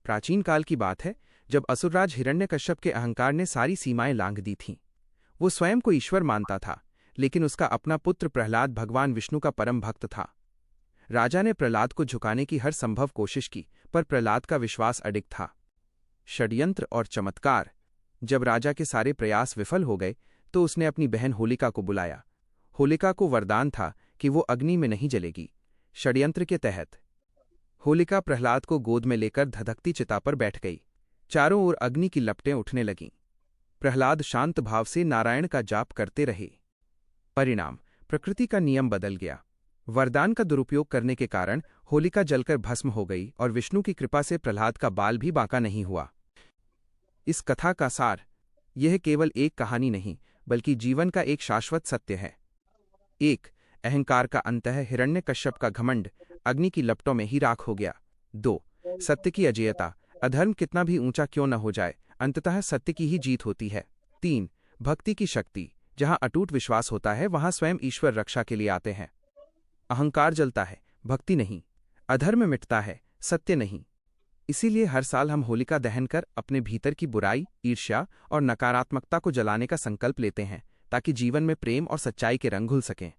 प्राचीन काल की बात है, जब असुरराज हिरण्यकश्यप के अहंकार ने सारी सीमाएं लांघ दी थीं। वो स्वयं को ईश्वर मानता था, लेकिन उसका अपना पुत्र प्रहलाद भगवान विष्णु का परम भक्त था। राजा ने प्रहलाद को झुकाने की हर संभव कोशिश की, पर प्रहलाद का विश्वास अडिग था। षड्यंत्र और चमत्कार। जब राजा के सारे प्रयास विफल हो गए, तो उसने अपनी बहन होलिका को बुलाया। होलिका को वरदान था कि वो अग्नि में नहीं जलेगी। षड्यंत्र के तहत होलिका प्रहलाद को गोद में लेकर धधकती चिता पर बैठ गई। चारों ओर अग्नि की लपटें उठने लगीं। प्रहलाद शांत भाव से नारायण का जाप करते रहे। परिणाम, प्रकृति का नियम बदल गया। वरदान का दुरुपयोग करने के कारण होलिका जलकर भस्म हो गई और विष्णु की कृपा से प्रहलाद का बाल भी बांका नहीं हुआ। इस कथा का सार, यह केवल एक कहानी नहीं, बल्कि जीवन का एक शाश्वत सत्य है। 1. अहंकार का अंतः हिरण्यकश्यप का घमंड अग्नि की लपटों में ही राख हो गया। 2. सत्य की अजेयता। अधर्म कितना भी ऊंचा क्यों न हो जाए, अंततः सत्य की ही जीत होती है। 3. भक्ति की शक्ति। जहां अटूट विश्वास होता है, वहां स्वयं ईश्वर रक्षा के लिए आते हैं। अहंकार जलता है, भक्ति नहीं। अधर्म मिटता है, सत्य नहीं। इसीलिए हर साल हम होलिका दहन कर अपने भीतर की बुराई, ईर्ष्या और नकारात्मकता को जलाने का संकल्प लेते हैं, ताकि जीवन में प्रेम और सच्चाई के रंग घुल सकें।